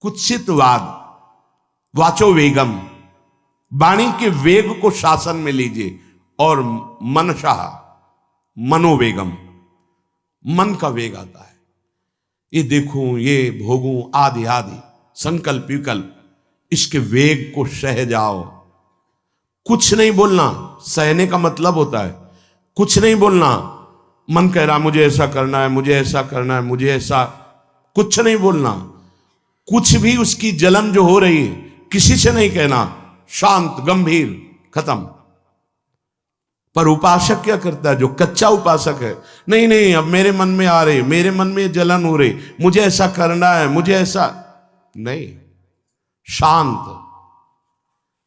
कुत्सितवाद, वाचो वेगम, वाणी के वेग को शासन में लीजिए, और मनशा, मनोवेगम, मन का वेग आता है। ये देखूं, ये भोगूं, आदि आदि संकल्प विकल्प, इसके वेग को सह जाओ। कुछ नहीं बोलना, सहने का मतलब होता है कुछ नहीं बोलना। मन कह रहा मुझे ऐसा करना है, मुझे ऐसा करना है, मुझे ऐसा, कुछ नहीं बोलना। कुछ भी उसकी जलन जो हो रही है किसी से नहीं कहना, शांत गंभीर, खत्म। पर उपासक क्या करता है, जो कच्चा उपासक है, नहीं नहीं अब मेरे मन में आ रही, मेरे मन में जलन हो रही, मुझे ऐसा करना है, मुझे ऐसा नहीं। शांत,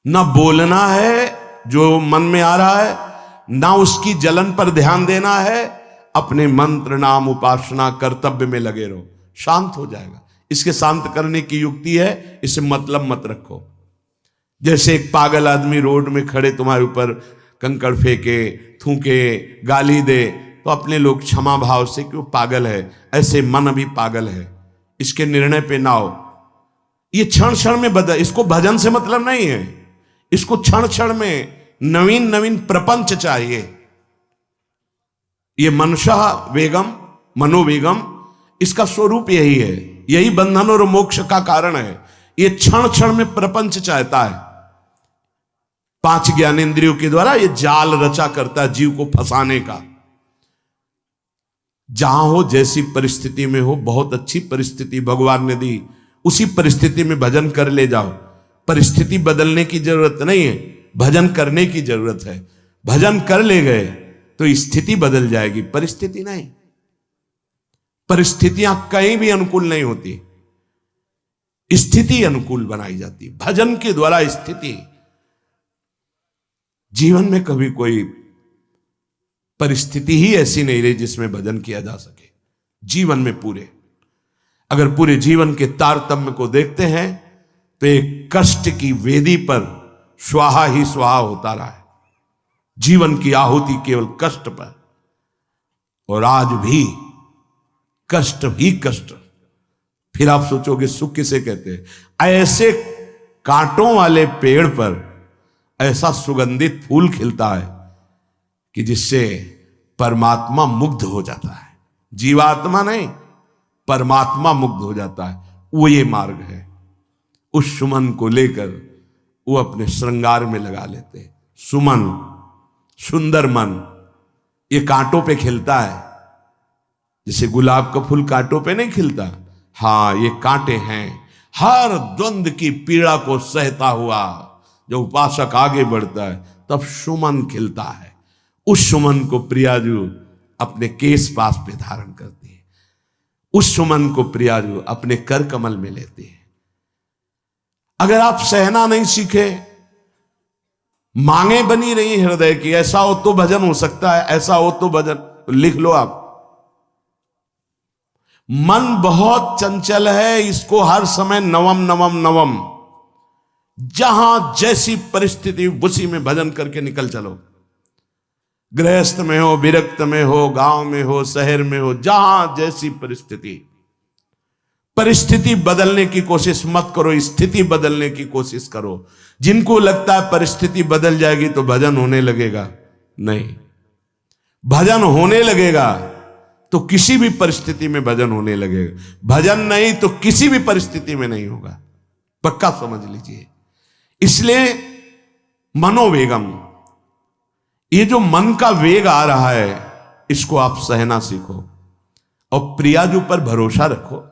ना बोलना है जो मन में आ रहा है, ना उसकी जलन पर ध्यान देना है, अपने मंत्र नाम उपासना कर्तव्य में लगे रहो, शांत हो जाएगा। इसके शांत करने की युक्ति है, इसे मतलब मत रखो। जैसे एक पागल आदमी रोड में खड़े तुम्हारे ऊपर कंकड़ फेंके, थूके, गाली दे, तो अपने लोग क्षमा भाव से कि वो पागल है, ऐसे मन अभी पागल है, इसके निर्णय पे ना हो। ये क्षण क्षण में बदल, इसको भजन से मतलब नहीं है, इसको क्षण क्षण में नवीन नवीन प्रपंच चाहिए। ये मनशा वेगम, मनोवेगम, इसका स्वरूप यही है, यही बंधन और मोक्ष का कारण है। ये क्षण क्षण में प्रपंच चाहता है। 5 ज्ञानेंद्रियों के द्वारा ये जाल रचा करता है जीव को फंसाने का। जहां हो, जैसी परिस्थिति में हो, बहुत अच्छी परिस्थिति भगवान ने दी, उसी परिस्थिति में भजन कर ले जाओ। परिस्थिति बदलने की जरूरत नहीं है, भजन करने की जरूरत है। भजन कर ले गए तो स्थिति बदल जाएगी, परिस्थिति नहीं। परिस्थितियां कहीं भी अनुकूल नहीं होती, स्थिति अनुकूल बनाई जाती। भजन के द्वारा स्थिति, जीवन में कभी कोई परिस्थिति ही ऐसी नहीं रही जिसमें भजन किया जा सके। जीवन में पूरे, अगर पूरे जीवन के तारतम्य को देखते हैं तो एक कष्ट की वेदी पर स्वाहा ही स्वाहा होता रहा है। जीवन की आहुति केवल कष्ट पर, और आज भी कष्ट ही कष्ट। फिर आप सोचोगे सुख किसे कहते हैं? ऐसे कांटों वाले पेड़ पर ऐसा सुगंधित फूल खिलता है कि जिससे परमात्मा मुग्ध हो जाता है। जीवात्मा नहीं, परमात्मा मुग्ध हो जाता है। वो ये मार्ग है। उस सुमन को लेकर वो अपने श्रृंगार में लगा लेते हैं। सुमन, सुंदर मन, ये कांटों पे खिलता है। जैसे गुलाब का फूल कांटों पे नहीं खिलता, हाँ ये कांटे हैं। हर द्वंद की पीड़ा को सहता हुआ जब उपासक आगे बढ़ता है तब सुमन खिलता है। उस सुमन को प्रियाजू अपने केश पास पे धारण करती है। उस सुमन को प्रियाजू अपने कर कमल में लेती है। अगर आप सहना नहीं सीखे, मांगे बनी रही हृदय की, ऐसा हो तो भजन हो सकता है, ऐसा हो तो भजन, तो लिख लो आप। मन बहुत चंचल है, इसको हर समय नवम नवम नवम, जहां जैसी परिस्थिति उसी में भजन करके निकल चलो। गृहस्थ में हो, विरक्त में हो, गांव में हो, शहर में हो, जहां जैसी परिस्थिति, परिस्थिति बदलने की कोशिश मत करो, स्थिति बदलने की कोशिश करो। जिनको लगता है परिस्थिति बदल जाएगी तो भजन होने लगेगा, नहीं। भजन होने लगेगा तो किसी भी परिस्थिति में भजन होने लगेगा। भजन नहीं तो किसी भी परिस्थिति में नहीं होगा, पक्का समझ लीजिए। इसलिए मनोवेगम, ये जो मन का वेग आ रहा है, इसको आप सहना सीखो और प्रियाजू पर भरोसा रखो।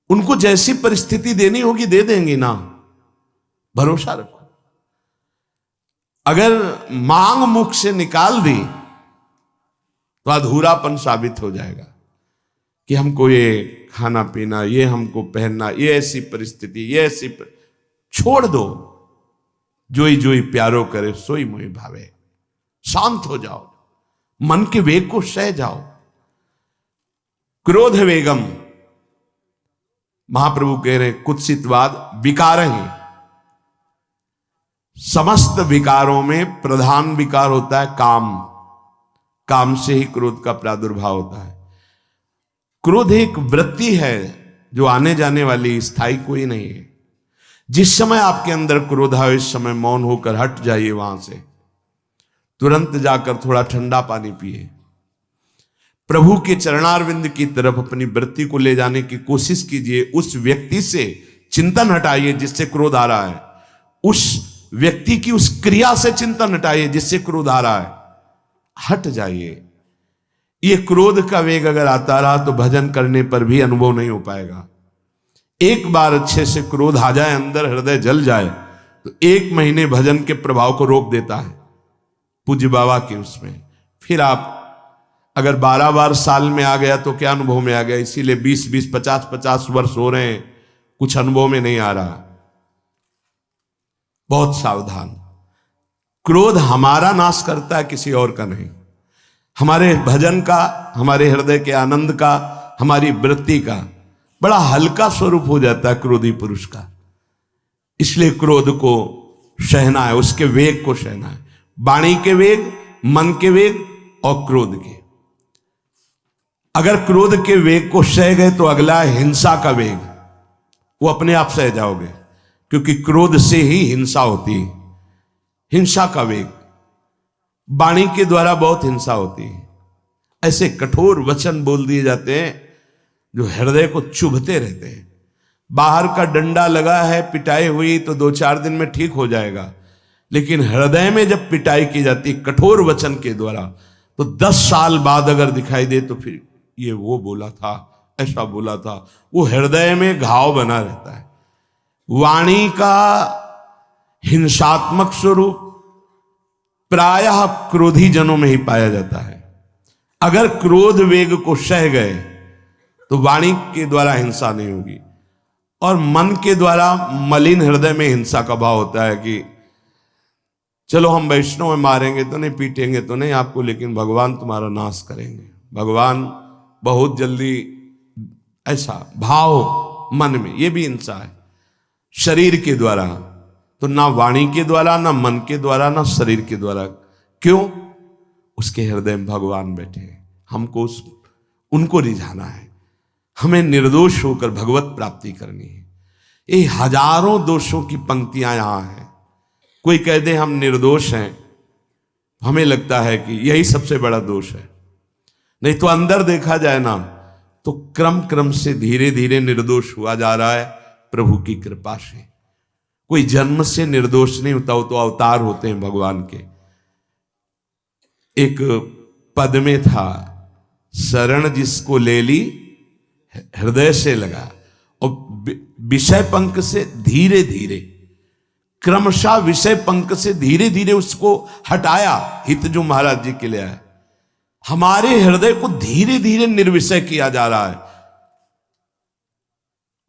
उनको जैसी परिस्थिति देनी होगी दे देंगी ना, भरोसा रखो। अगर मांग मुख से निकाल दी तो अधूरापन साबित हो जाएगा कि हमको ये खाना पीना, ये हमको पहनना, ये ऐसी परिस्थिति, ये ऐसी छोड़ दो। जोई जोई प्यारो करे सोई मोहि भावे। शांत हो जाओ, मन के वेग को सह जाओ। क्रोध वेगम, महाप्रभु कह रहे कुत्सितवाद विकार है। समस्त विकारों में प्रधान विकार होता है काम। काम से ही क्रोध का प्रादुर्भाव होता है। क्रोध एक वृत्ति है जो आने जाने वाली, स्थायी कोई नहीं है। जिस समय आपके अंदर क्रोध आए इस समय मौन होकर हट जाइए वहां से, तुरंत जाकर थोड़ा ठंडा पानी पिए, प्रभु के चरणारविंद की तरफ अपनी वृत्ति को ले जाने की कोशिश कीजिए। उस व्यक्ति से चिंतन हटाइए जिससे क्रोध आ रहा है, उस व्यक्ति की उस क्रिया से चिंतन हटाइए जिससे क्रोध आ रहा है, हट जाइए। ये क्रोध का वेग अगर आता रहा तो भजन करने पर भी अनुभव नहीं हो पाएगा। एक बार अच्छे से क्रोध आ जाए, अंदर हृदय जल जाए, तो 1 महीने भजन के प्रभाव को रोक देता है पूज्य बाबा के उसमें। फिर आप अगर 12 बार साल में आ गया तो क्या अनुभव में आ गया। इसीलिए 20-20, 50-50 वर्ष हो रहे हैं, कुछ अनुभव में नहीं आ रहा। बहुत सावधान। क्रोध हमारा नाश करता है, किसी और का नहीं। हमारे भजन का, हमारे हृदय के आनंद का, हमारी वृत्ति का बड़ा हल्का स्वरूप हो जाता है क्रोधी पुरुष का। इसलिए क्रोध को सहना है, उसके वेग को सहना है। वाणी के वेग, मन के वेग और क्रोध के। अगर क्रोध के वेग को सह गए तो अगला है हिंसा का वेग। वो अपने आप सह जाओगे, क्योंकि क्रोध से ही हिंसा होती है। हिंसा का वेग, वाणी के द्वारा बहुत हिंसा होती है। ऐसे कठोर वचन बोल दिए जाते हैं जो हृदय को चुभते रहते हैं। बाहर का डंडा लगा है, पिटाई हुई तो 2-4 दिन में ठीक हो जाएगा, लेकिन हृदय में जब पिटाई की जाती है कठोर वचन के द्वारा, तो 10 साल बाद अगर दिखाई दे तो फिर ये वो बोला था, ऐसा बोला था, वो हृदय में घाव बना रहता है। वाणी का हिंसात्मक स्वरूप प्रायः क्रोधी जनों में ही पाया जाता है। अगर क्रोध वेग को सह गए तो वाणी के द्वारा हिंसा नहीं होगी, और मन के द्वारा मलिन हृदय में हिंसा का भाव होता है कि चलो हम वैष्णव में मारेंगे तो नहीं, पीटेंगे तो नहीं आपको, लेकिन भगवान तुम्हारा नाश करेंगे, भगवान बहुत जल्दी, ऐसा भाव मन में, ये भी हिंसा है। शरीर के द्वारा तो ना वाणी के द्वारा, ना मन के द्वारा, ना शरीर के द्वारा। क्यों? उसके हृदय में भगवान बैठे हैं, हमको उनको रिझाना है, हमें निर्दोष होकर भगवत प्राप्ति करनी है। ये हजारों दोषों की पंक्तियां यहां हैं। कोई कह दे हम निर्दोष हैं, हमें लगता है कि यही सबसे बड़ा दोष है। नहीं तो अंदर देखा जाए ना, तो क्रम क्रम से धीरे धीरे निर्दोष हुआ जा रहा है प्रभु की कृपा से। कोई जन्म से निर्दोष नहीं होता, वो तो अवतार होते हैं भगवान के। एक पद में था, शरण जिसको ले ली हृदय से लगा, और विषय पंख से धीरे धीरे, क्रमशः विषय पंख से धीरे धीरे उसको हटाया। हित जो महाराज जी के लिए आया, हमारे हृदय को धीरे धीरे निर्विषय किया जा रहा है।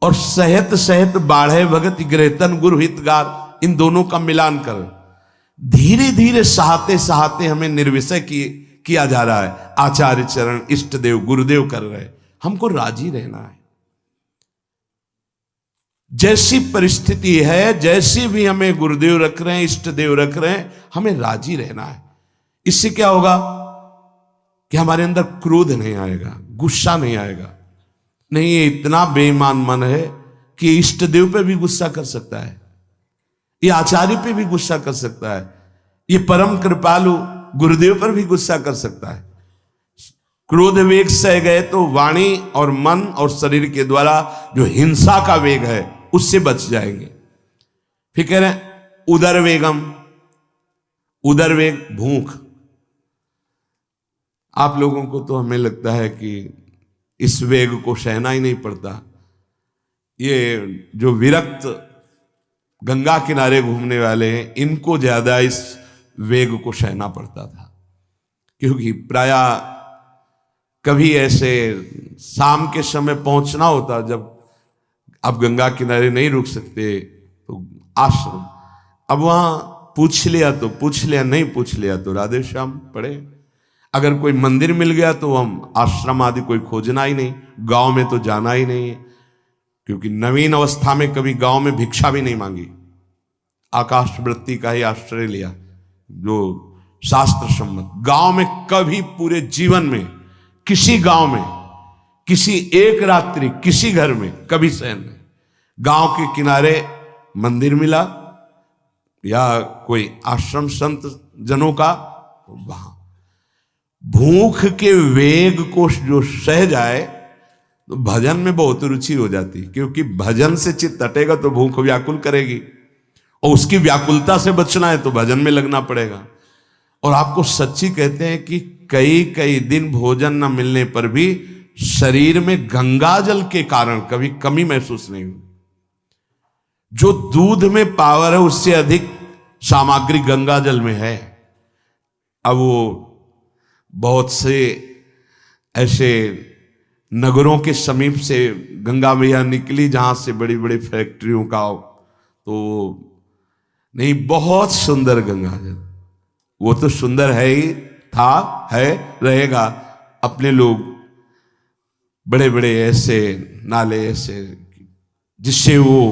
और सहत सहत बाढ़े भगत ग्रहतन गुरु हितगार, इन दोनों का मिलान कर धीरे धीरे सहाते सहाते हमें निर्विषय किया जा रहा है। आचार्य चरण, इष्ट देव, गुरुदेव कर रहे हैं, हमको राजी रहना है। जैसी परिस्थिति है, जैसी भी हमें गुरुदेव रख रहे हैं, इष्ट देव रख रहे हैं, हमें राजी रहना है। इससे क्या होगा कि हमारे अंदर क्रोध नहीं आएगा, गुस्सा नहीं आएगा। नहीं, ये इतना बेईमान मन है कि इष्ट देव पे भी गुस्सा कर सकता है, ये आचार्य पे भी गुस्सा कर सकता है, ये परम कृपालु गुरुदेव पर भी गुस्सा कर सकता है। क्रोध वेग सह गए तो वाणी और मन और शरीर के द्वारा जो हिंसा का वेग है उससे बच जाएंगे। फिर कह रहे हैं उदर वेगम, उदर वेग भूख। आप लोगों को तो हमें लगता है कि इस वेग को सहना ही नहीं पड़ता। ये जो विरक्त गंगा किनारे घूमने वाले हैं, इनको ज्यादा इस वेग को सहना पड़ता था, क्योंकि प्रायः कभी ऐसे शाम के समय पहुंचना होता, जब आप गंगा किनारे नहीं रुक सकते तो आश्रम, अब वहां पूछ लिया तो पूछ लिया, नहीं पूछ लिया तो राधे श्याम पढ़े। अगर कोई मंदिर मिल गया तो हम आश्रम आदि कोई खोजना ही नहीं, गांव में तो जाना ही नहीं है, क्योंकि नवीन अवस्था में कभी गांव में भिक्षा भी नहीं मांगी, आकाश वृत्ति का ही आश्रय लिया जो शास्त्र सम्मत। गांव में कभी पूरे जीवन में किसी गांव में किसी एक रात्रि किसी घर में कभी शयन नहीं। गांव के किनारे मंदिर मिला या कोई आश्रम संत जनों का, वहां भूख के वेग को जो सह जाए तो भजन में बहुत रुचि हो जाती, क्योंकि भजन से चित्त हटेगा तो भूख व्याकुल करेगी, और उसकी व्याकुलता से बचना है तो भजन में लगना पड़ेगा। और आपको सच्ची कहते हैं कि कई कई दिन भोजन न मिलने पर भी शरीर में गंगा जल के कारण कभी कमी महसूस नहीं हुई। जो दूध में पावर है उससे अधिक सामग्री गंगा जल में है। अब वो बहुत से ऐसे नगरों के समीप से गंगा मैया निकली जहां से बड़ी बड़ी फैक्ट्रियों का, तो नहीं, बहुत सुंदर गंगा जल, वो तो सुंदर है ही, था, है, रहेगा। अपने लोग बड़े बड़े ऐसे नाले ऐसे जिससे वो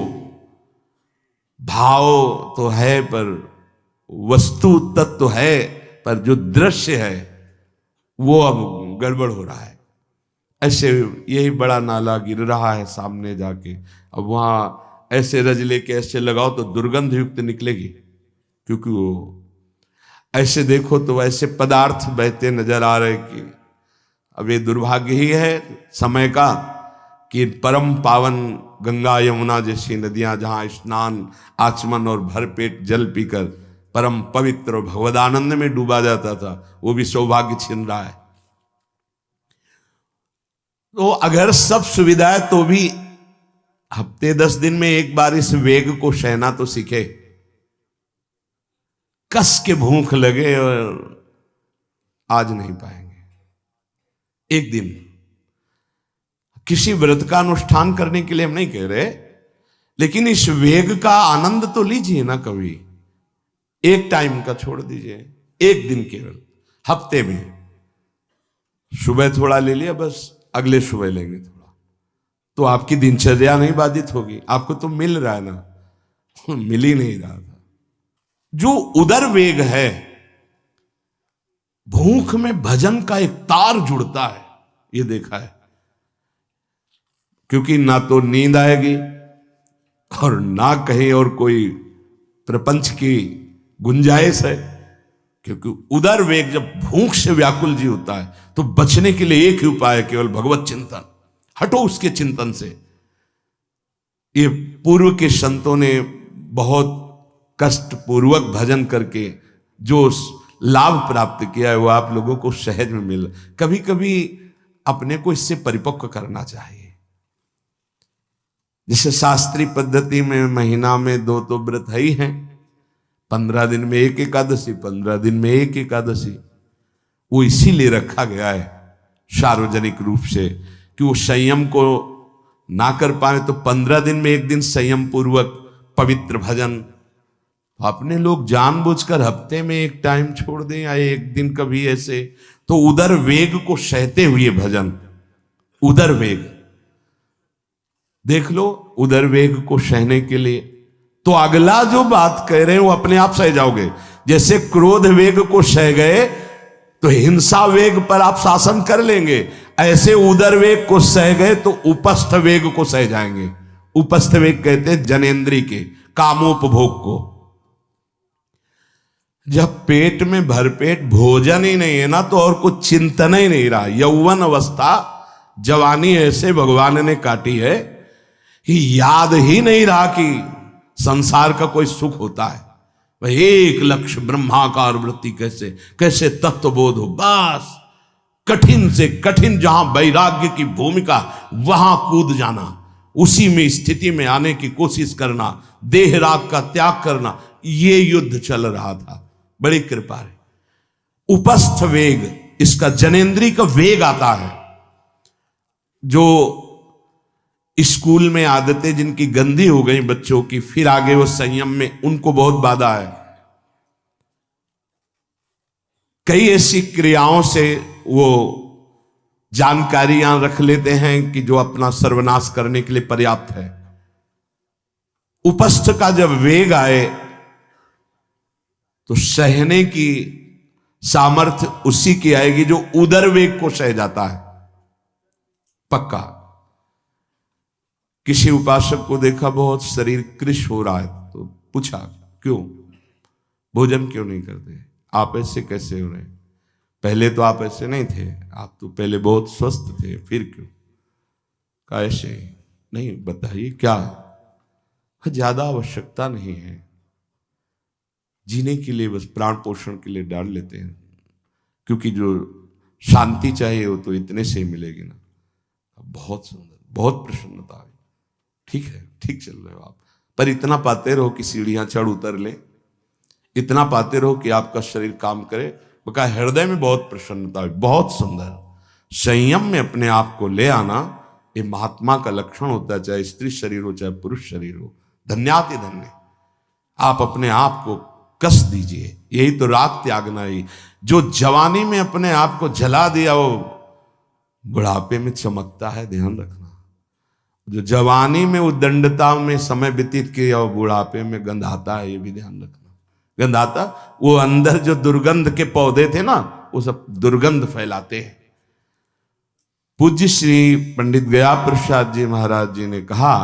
भाव तो है पर वस्तु तत्व तो है, पर जो दृश्य है वो अब गड़बड़ हो रहा है। ऐसे यही बड़ा नाला गिर रहा है सामने जाके, अब वहां ऐसे रज लेके ऐसे लगाओ तो दुर्गंध युक्त निकलेगी, क्योंकि वो ऐसे देखो तो ऐसे पदार्थ बहते नजर आ रहे कि अब ये दुर्भाग्य ही है समय का कि परम पावन गंगा यमुना जैसी नदियां जहां स्नान आचमन और भरपेट जल पीकर परम पवित्र और भगवदानंद में डूबा जाता था, वो भी सौभाग्य छिन रहा है। तो अगर सब सुविधा है तो भी हफ्ते 10 दिन में एक बार इस वेग को सहना तो सीखे। कस के भूख लगे और आज नहीं पाएंगे। एक दिन किसी व्रत का अनुष्ठान करने के लिए हम नहीं कह रहे, लेकिन इस वेग का आनंद तो लीजिए ना कभी। एक टाइम का छोड़ दीजिए, एक दिन केवल हफ्ते में सुबह थोड़ा ले लिया, बस अगले सुबह लेंगे थोड़ा, तो आपकी दिनचर्या नहीं बाधित होगी। आपको तो मिल रहा है ना, मिल ही नहीं रहा था। जो उदर वेग है, भूख में भजन का एक तार जुड़ता है, ये देखा है। क्योंकि ना तो नींद आएगी और ना कहीं और कोई प्रपंच की गुंजाइश है, क्योंकि उदर वेग जब भूख से व्याकुल जी होता है तो बचने के लिए एक ही उपाय है, केवल भगवत चिंतन। हटो उसके चिंतन से। ये पूर्व के संतों ने बहुत कष्ट पूर्वक भजन करके जो लाभ प्राप्त किया है वो आप लोगों को सहज में मिल। कभी कभी अपने को इससे परिपक्व करना चाहिए। जैसे शास्त्रीय पद्धति में महीना में 2 तो व्रत है ही हैं, 15 दिन में एक एकादशी, 15 दिन में एक एकादशी। वो इसीलिए रखा गया है सार्वजनिक रूप से कि वो संयम को ना कर पाए, तो 15 दिन में एक दिन संयम पूर्वक पवित्र भजन। अपने लोग जानबूझकर हफ्ते में एक टाइम छोड़ दें या एक दिन कभी ऐसे, तो उदर वेग को सहते हुए भजन। उदर वेग देख लो, उदर वेग को सहने के लिए तो अगला जो बात कह रहे हैं वो अपने आप सह जाओगे। जैसे क्रोध वेग को सह गए तो हिंसा वेग पर आप शासन कर लेंगे, ऐसे उदर वेग को सह गए तो उपस्थ वेग को सह जाएंगे। उपस्थ वेग कहते हैं जनेन्द्री के कामोपभोग को। जब पेट में भरपेट भोजन ही नहीं है ना, तो और कुछ चिंतन ही नहीं रहा। यौवन अवस्था जवानी ऐसे भगवान ने काटी है कि याद ही नहीं रहा कि संसार का कोई सुख होता है। वह एक लक्ष्य ब्रह्माकार वृत्ति कैसे कैसे तत्वबोध हो, बस कठिन से कठिन जहां वैराग्य की भूमिका वहां कूद जाना, उसी में स्थिति में आने की कोशिश करना, देह राग का त्याग करना, ये युद्ध चल रहा था। बड़ी कृपा है। उपस्थ वेग, इसका जनेन्द्री का वेग आता है। जो स्कूल में आदतें जिनकी गंदी हो गई बच्चों की, फिर आगे वो संयम में, उनको बहुत बाधा है। कई ऐसी क्रियाओं से वो जानकारियां रख लेते हैं कि जो अपना सर्वनाश करने के लिए पर्याप्त है। उपस्थ का जब वेग आए तो सहने की सामर्थ्य उसी की आएगी जो उदर वेग को सह जाता है। पक्का। किसी उपासक को देखा बहुत शरीर कृश हो रहा है, तो पूछा क्यों, भोजन क्यों नहीं करते, आप ऐसे कैसे हो रहे, पहले तो आप ऐसे नहीं थे, आप तो पहले बहुत स्वस्थ थे, फिर क्यों, कहा ऐसे नहीं, बताइए क्या, ज्यादा आवश्यकता नहीं है, जीने के लिए बस प्राण पोषण के लिए डाल लेते हैं, क्योंकि जो शांति चाहिए वो तो इतने से ही मिलेगी ना। बहुत सुंदर, बहुत प्रसन्नता है, ठीक है, ठीक चल रहे हो आप, पर इतना पाते रहो कि सीढ़ियां चढ़ उतर ले, इतना पाते रहो कि आपका शरीर काम करे। बका हृदय में बहुत प्रसन्नता है, बहुत सुंदर। संयम में अपने आप को ले आना ये महात्मा का लक्षण होता है, चाहे स्त्री शरीर हो चाहे पुरुष शरीर हो। धन्याति धन्य, आप अपने आप को कस दीजिए, यही तो राग त्यागना ही। जो जवानी में अपने आप को जला दिया वो बुढ़ापे में चमकता है, ध्यान रखना। जो जवानी में उद्दंडता में समय व्यतीत किया वो बुढ़ापे में गंधाता है, ये भी ध्यान रखना। गंधाता वो अंदर जो दुर्गंध के पौधे थे ना, वो सब दुर्गंध फैलाते हैं। पूज्य श्री पंडित गया प्रसाद जी महाराज जी ने कहा,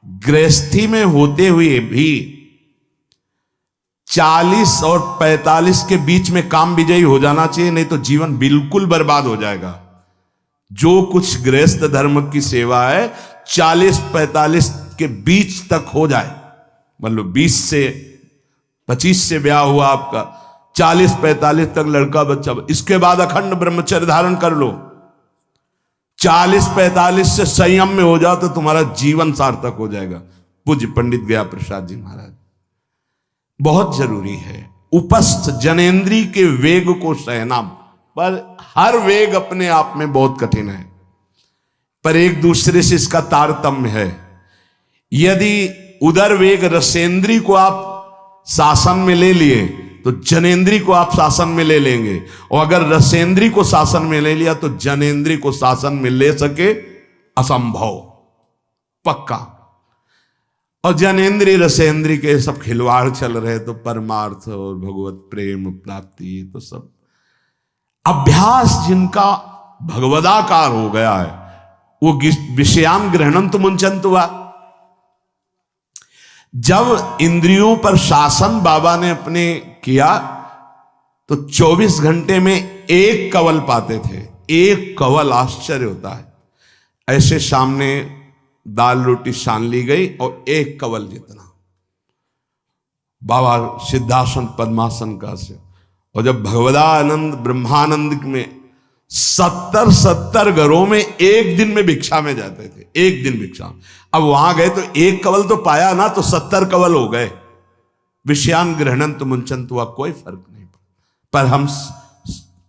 गृहस्थी में होते हुए भी 40 और 45 के बीच में काम विजयी हो जाना चाहिए, नहीं तो जीवन बिल्कुल बर्बाद हो जाएगा। जो कुछ गृहस्थ धर्म की सेवा है 40-45 के बीच तक हो जाए, मतलब 20 से 25 से ब्याह हुआ आपका, 40-45 तक लड़का बच्चा, इसके बाद अखंड ब्रह्मचर्य धारण कर लो। 40-45 से संयम में हो जाओ तो तुम्हारा जीवन सार्थक हो जाएगा। पूज्य पंडित गया प्रसाद जी महाराज, बहुत जरूरी है उपस्थ जनेन्द्री के वेग को सहना। पर हर वेग अपने आप में बहुत कठिन है, पर एक दूसरे से इसका तारतम्य है। यदि उदर वेग रसेंद्री को आप शासन में ले लिए तो जनेन्द्री को आप शासन में ले लेंगे, और अगर रसेंद्री को शासन में ले लिया तो जनेन्द्री को शासन में ले सके असंभव, पक्का। और जनेन्द्री रसेंद्री के सब खिलवाड़ चल रहे, तो परमार्थ और भगवत प्रेम प्राप्ति तो सब अभ्यास जिनका भगवदाकार हो गया है, वो विषयान ग्रहणंत मुंचंत हुआ। जब इंद्रियों पर शासन बाबा ने अपने किया तो 24 घंटे में एक कवल पाते थे, एक कवल, आश्चर्य होता है। ऐसे सामने दाल रोटी सान ली गई और एक कवल जितना, बाबा सिद्धासन पद्मासन का से। और जब भगवदानंद ब्रह्मानंद में 70 घरों में एक दिन में भिक्षा में जाते थे, एक दिन भिक्षा। अब वहां गए तो एक कवल तो पाया ना, तो 70 कवल हो गए। विषयान ग्रहणंत मुंचंत हुआ, कोई फर्क नहीं पड़ा। पर हम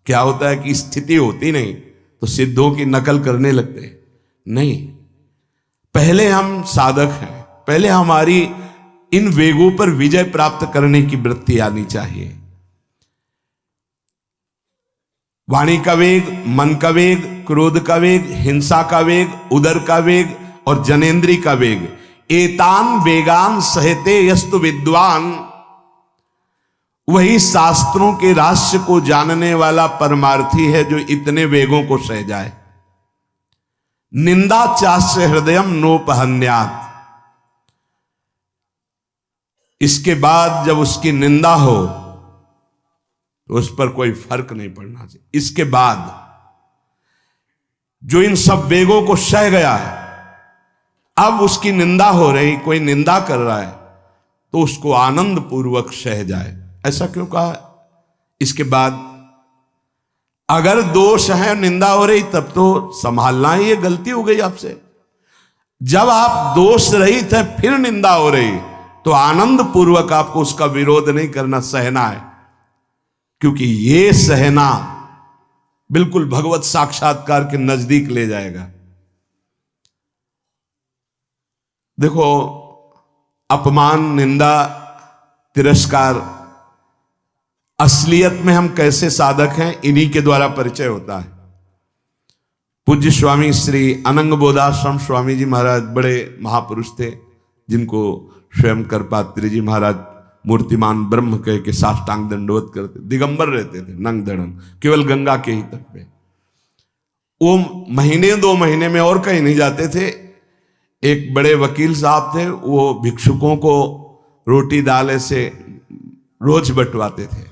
क्या होता है कि स्थिति होती नहीं तो सिद्धों की नकल करने लगते नहीं। पहले हम साधक हैं, पहले हमारी इन वेगों पर विजय प्राप्त करने की वृत्ति आनी चाहिए। वाणी का वेग, मन का वेग, क्रोध का वेग, हिंसा का वेग, उदर का वेग और जनेन्द्री का वेग, एतान वेगान सहते यस्तु विद्वान। वही शास्त्रों के रहस्य को जानने वाला परमार्थी है जो इतने वेगों को सह जाए। निंदा चास्य हृदयम नोपहन्यात, इसके बाद जब उसकी निंदा हो तो उस पर कोई फर्क नहीं पड़ना चाहिए। इसके बाद जो इन सब वेगों को सह गया है, अब उसकी निंदा हो रही, कोई निंदा कर रहा है तो उसको आनंद पूर्वक सह जाए। ऐसा क्यों कहा? इसके बाद अगर दोष है, निंदा हो रही, तब तो संभालना ही, ये गलती हो गई आपसे। जब आप दोष रहित है फिर निंदा हो रही तो आनंद पूर्वक आपको उसका विरोध नहीं करना, सहना है। क्योंकि ये सहना बिल्कुल भगवत साक्षात्कार के नजदीक ले जाएगा। देखो, अपमान, निंदा, तिरस्कार, असलियत में हम कैसे साधक हैं इन्हीं के द्वारा परिचय होता है। पूज्य स्वामी श्री अनंग बोधाश्रम स्वामी जी महाराज बड़े महापुरुष थे, जिनको स्वयं करपात्री जी महाराज मूर्तिमान ब्रह्म कह के साष्टांग दंडवत करते, दिगंबर रहते थे, नंग दड़न, केवल गंगा के ही तट पे। वो महीने 2 महीने में और कहीं नहीं जाते थे। एक बड़े वकील साहब थे, वो भिक्षुकों को रोटी दाल ऐसे रोज बंटवाते थे,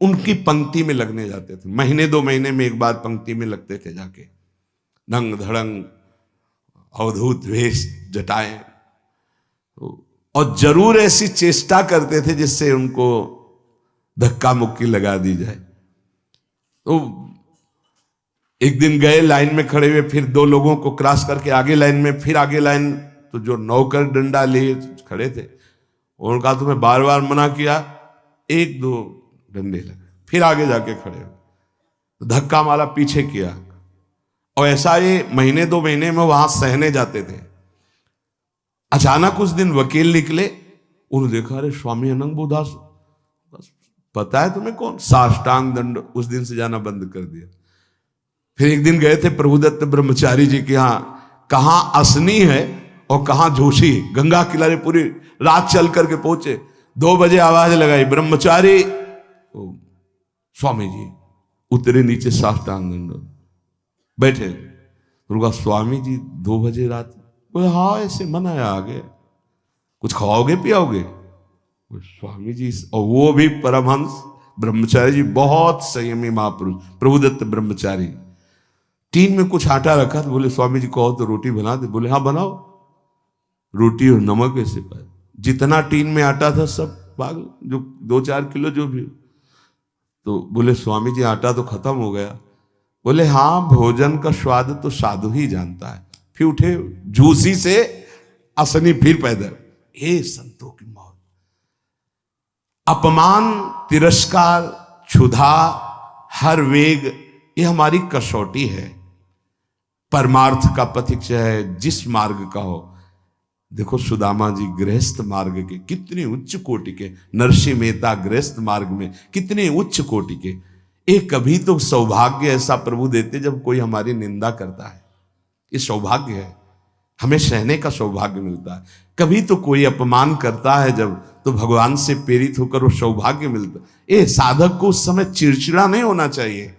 उनकी पंक्ति में लगने जाते थे। महीने 2 महीने में एक बार पंक्ति में लगते थे जाके, नंग धड़ंग अवधूत वेश जटाएं, और जरूर ऐसी चेष्टा करते थे जिससे उनको धक्का मुक्की लगा दी जाए। तो एक दिन गए, लाइन में खड़े हुए, फिर 2 लोगों को क्रॉस करके आगे लाइन में, फिर आगे लाइन, तो जो नौकर डंडा लिए खड़े थे उन्होंने कहा तुम्हें बार बार मना किया, 1-2 डंडे लगे, फिर आगे जाके खड़े हो, तो धक्का मारा, पीछे किया। और ऐसा ये महीने 2 महीने में वहां सहने जाते थे। अचानक उस दिन वकील निकले, उन्होंने देखा अरे स्वामी अनंगबोधास, पता है तुम्हें कौन? साष्टांग दंड, उस दिन से जाना बंद कर दिया। फिर एक दिन गए थे प्रभुदत्त ब्रह्मचारी जी के यहाँ, कहां असनी है और कहां जोशी, गंगा किनारे पूरी रात चल करके पहुंचे। 2 बजे आवाज लगाई, ब्रह्मचारी, स्वामी जी उतरे नीचे, साष्टांग दंड बैठे। उनका स्वामी जी 2 बजे रात, बोले हाँ ऐसे मन आया आगे, कुछ खाओगे पियाओगे? स्वामी जी, और वो भी परमहंस ब्रह्मचारी जी, बहुत संयमी महापुरुष प्रभुदत्त ब्रह्मचारी। टीन में कुछ आटा रखा, तो बोले स्वामी जी कहो तो रोटी बना दे। बोले हाँ बनाओ। रोटी और नमक ऐसे पाए, जितना टीन में आटा था सब पागल, जो 2-4 किलो जो भी। तो बोले स्वामी जी आटा तो खत्म हो गया। बोले हाँ, भोजन का स्वाद तो साधु ही जानता है। फिर उठे, झूसी से असनी फिर पैदल। हे संतों की मौत, अपमान, तिरस्कार, क्षुधा, हर वेग, ये हमारी कसौटी है। परमार्थ का पथिक चाहे जिस मार्ग का हो। देखो सुदामा जी गृहस्थ मार्ग के कितने उच्च कोटि के, नरसिंह मेहता गृहस्थ मार्ग में कितने उच्च कोटि के। एक कभी तो सौभाग्य ऐसा प्रभु देते जब कोई हमारी निंदा करता है, ये सौभाग्य है, हमें सहने का सौभाग्य मिलता है। कभी तो कोई अपमान करता है जब, तो भगवान से प्रेरित होकर वो सौभाग्य मिलता है। ये साधक को उस समय चिड़चिड़ा नहीं होना चाहिए,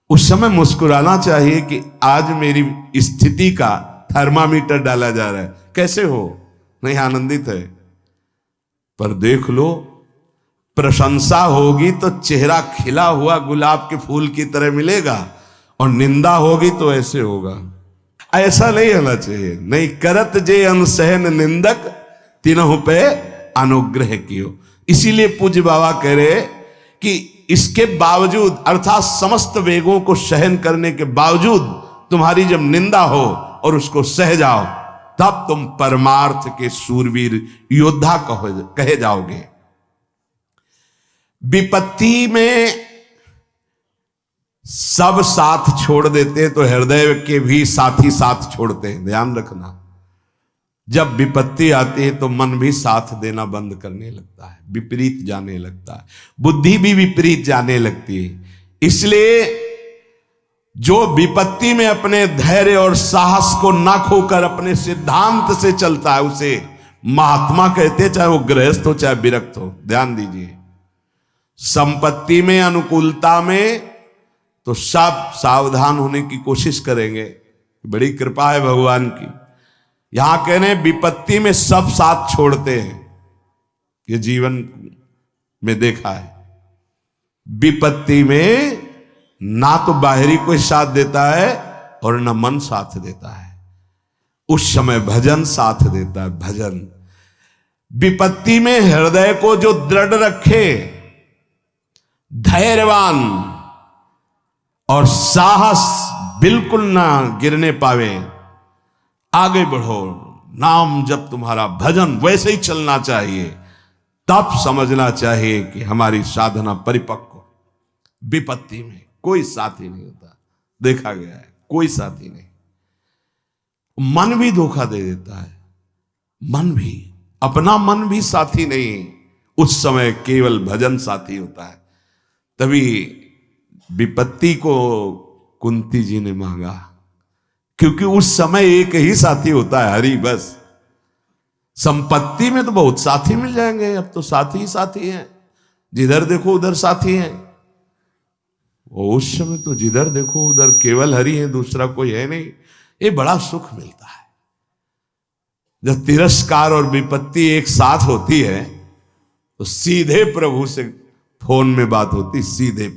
उस समय मुस्कुराना चाहिए कि आज मेरी स्थिति का थर्मामीटर डाला जा रहा है, कैसे हो, नहीं आनंदित है। पर देख लो, प्रशंसा होगी तो चेहरा खिला हुआ गुलाब के फूल की तरह मिलेगा, और निंदा होगी तो ऐसे होगा। ऐसा नहीं होना चाहिए। नहीं करत जे अनसहन निंदक, तीनों पे अनुग्रह कियो। इसीलिए पूज्य बाबा कह रहे कि इसके बावजूद, अर्थात समस्त वेगों को सहन करने के बावजूद तुम्हारी जब निंदा हो और उसको सह जाओ, तब तुम परमार्थ के सूरवीर योद्धा कहे जाओगे। विपत्ति में सब साथ छोड़ देते हैं तो हृदय के भी साथी साथ छोड़ते हैं, ध्यान रखना। जब विपत्ति आती है तो मन भी साथ देना बंद करने लगता है, विपरीत जाने लगता है, बुद्धि भी विपरीत जाने लगती है। इसलिए जो विपत्ति में अपने धैर्य और साहस को न खोकर अपने सिद्धांत से चलता है उसे महात्मा कहते हैं, चाहे वो गृहस्थ हो चाहे विरक्त हो। ध्यान दीजिए, संपत्ति में, अनुकूलता में तो सब सावधान होने की कोशिश करेंगे, बड़ी कृपा है भगवान की। यहां कहने विपत्ति में सब साथ छोड़ते हैं, ये जीवन में देखा है। विपत्ति में ना तो बाहरी कोई साथ देता है और ना मन साथ देता है, उस समय भजन साथ देता है, भजन। विपत्ति में हृदय को जो दृढ़ रखे, धैर्यवान और साहस बिल्कुल ना गिरने पावे, आगे बढ़ो, नाम जब तुम्हारा भजन वैसे ही चलना चाहिए, तब समझना चाहिए कि हमारी साधना परिपक्व। विपत्ति में कोई साथी नहीं होता, देखा गया है, कोई साथी नहीं। मन भी धोखा दे देता है, मन भी, अपना मन भी साथी नहीं, उस समय केवल भजन साथी होता है। तभी विपत्ति को कुंती जी ने मांगा, क्योंकि उस समय एक ही साथी होता है, हरि बस। संपत्ति में तो बहुत साथी मिल जाएंगे, अब तो साथी ही साथी हैं, जिधर देखो उधर साथी हैं। और उस समय तो जिधर देखो उधर केवल हरि है, दूसरा कोई है नहीं। ये बड़ा सुख मिलता है जब तिरस्कार और विपत्ति एक साथ होती है, तो सीधे प्रभु से फोन में बात होती, सीधे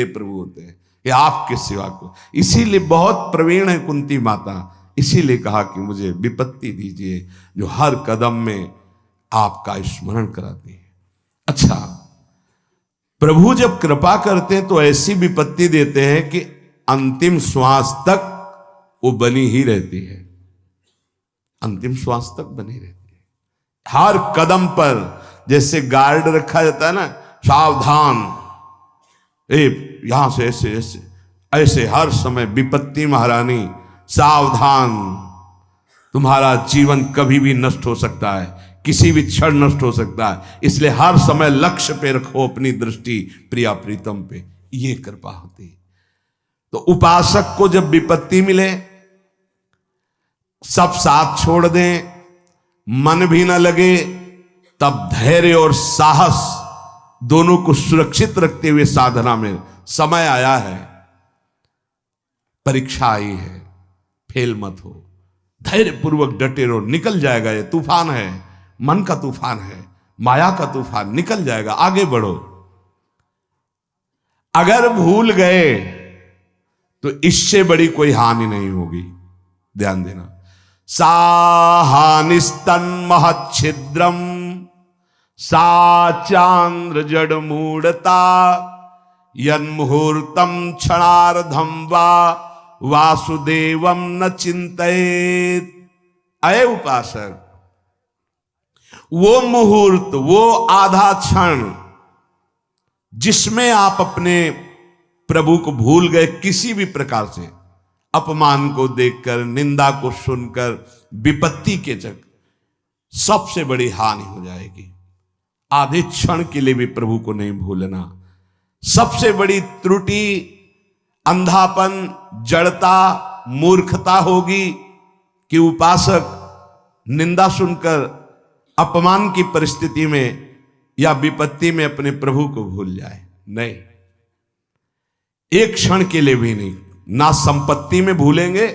प्रभु होते हैं कि आपके सिवा को। इसीलिए बहुत प्रवीण है कुंती माता, इसीलिए कहा कि मुझे विपत्ति दीजिए जो हर कदम में आपका स्मरण कराती है। अच्छा, प्रभु जब कृपा करते हैं तो ऐसी विपत्ति देते हैं कि अंतिम श्वास तक वो बनी ही रहती है, अंतिम श्वास तक बनी रहती है। हर कदम पर जैसे गार्ड रखा जाता है ना, सावधान, यहां से ऐसे ऐसे ऐसे हर समय विपत्ति महारानी सावधान, तुम्हारा जीवन कभी भी नष्ट हो सकता है, किसी भी क्षण नष्ट हो सकता है, इसलिए हर समय लक्ष्य पे रखो अपनी दृष्टि प्रिया प्रीतम पे। ये कृपा होती। तो उपासक को जब विपत्ति मिले, सब साथ छोड़ दें, मन भी ना लगे, तब धैर्य और साहस दोनों को सुरक्षित रखते हुए साधना में समय आया है, परीक्षा आई है, फेल मत हो, धैर्य पूर्वक डटे रहो, निकल जाएगा। ये तूफान है, मन का तूफान है, माया का तूफान, निकल जाएगा, आगे बढ़ो। अगर भूल गए तो इससे बड़ी कोई हानि नहीं होगी, ध्यान देना। साहानिस्तन महच्छिद्रम सा चांद्र जड़ मूढ़ता यन्मुहूर्तम क्षणार्धम वा वासुदेवम न चिंतयेत। अये उपासक, वो मुहूर्त, वो आधा क्षण जिसमें आप अपने प्रभु को भूल गए, किसी भी प्रकार से अपमान को देखकर, निंदा को सुनकर, विपत्ति के चक, सबसे बड़ी हानि हो जाएगी। आधे क्षण के लिए भी प्रभु को नहीं भूलना। सबसे बड़ी त्रुटि अंधापन, जड़ता, मूर्खता होगी कि उपासक निंदा सुनकर अपमान की परिस्थिति में या विपत्ति में अपने प्रभु को भूल जाए। नहीं, एक क्षण के लिए भी नहीं, ना संपत्ति में भूलेंगे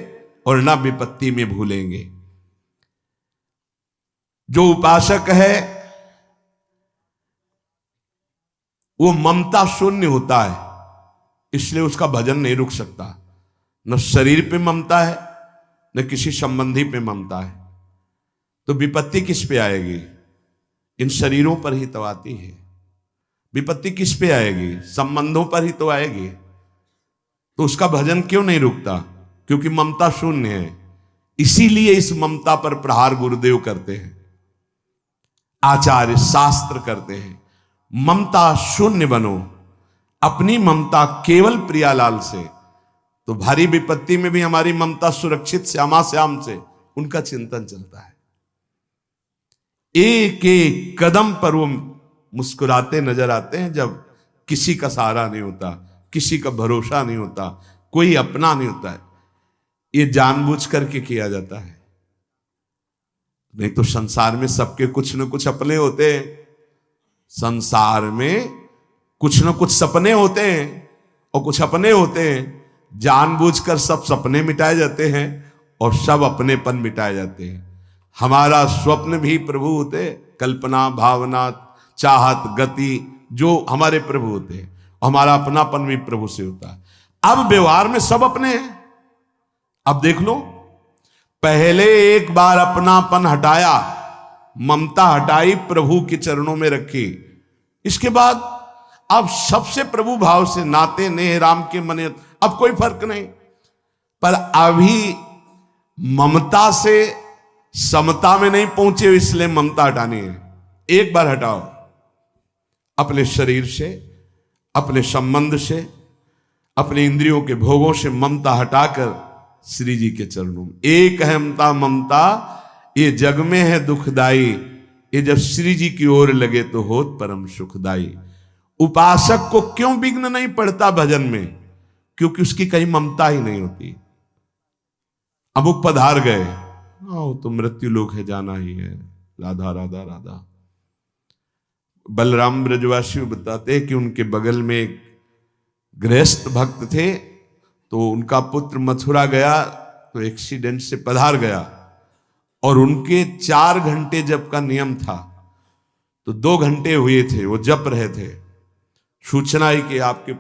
और ना विपत्ति में भूलेंगे। जो उपासक है वो ममता शून्य होता है, इसलिए उसका भजन नहीं रुक सकता। न शरीर पे ममता है, न किसी संबंधी पे ममता है, तो विपत्ति किस पे आएगी? इन शरीरों पर ही तो आती है। विपत्ति किस पे आएगी? संबंधों पर ही तो आएगी। तो उसका भजन क्यों नहीं रुकता? क्योंकि ममता शून्य है। इसीलिए इस ममता पर प्रहार गुरुदेव करते हैं, आचार्य शास्त्र करते हैं। ममता शून्य बनो, अपनी ममता केवल प्रियालाल से, तो भारी विपत्ति में भी हमारी ममता सुरक्षित श्यामा श्याम से, उनका चिंतन चलता है। एक एक कदम पर वो मुस्कुराते नजर आते हैं जब किसी का सहारा नहीं होता, किसी का भरोसा नहीं होता, कोई अपना नहीं होता है। ये जानबूझ करके किया जाता है, नहीं तो संसार में सबके कुछ न कुछ अपने होते हैं। संसार में कुछ न कुछ सपने होते हैं और कुछ अपने होते हैं। जानबूझकर सब सपने मिटाए जाते हैं और सब अपनेपन मिटाए जाते हैं। हमारा स्वप्न भी प्रभु होते, कल्पना, भावना, चाहत, गति जो हमारे प्रभु होते हैं, हमारा अपनापन भी प्रभु से होता है। अब व्यवहार में सब अपने हैं। अब देख लो, पहले एक बार अपनापन हटाया, ममता हटाई, प्रभु के चरणों में रखी, इसके बाद अब सबसे प्रभु भाव से नाते नेह राम के मने, अब कोई फर्क नहीं। पर अभी ममता से समता में नहीं पहुंचे, इसलिए ममता हटानी है। एक बार हटाओ, अपने शरीर से, अपने संबंध से, अपने इंद्रियों के भोगों से ममता हटाकर श्री जी के चरणों में। एक अहमता ममता ये जग में है दुखदाई, ये जब श्री जी की ओर लगे तो होत परम सुखदाई। उपासक को क्यों विघ्न नहीं पड़ता भजन में? क्योंकि उसकी कहीं ममता ही नहीं होती। अमुक पधार गए, वो तो मृत्यु लोक है, जाना ही है, राधा राधा राधा। बलराम ब्रजवासी बताते हैं कि उनके बगल में एक गृहस्थ भक्त थे, तो उनका पुत्र मथुरा गया तो एक्सीडेंट से पधार गया, और उनके 4 घंटे जप का नियम था, तो 2 घंटे हुए थे, वो जप रहे थे। सूचना है कि आपके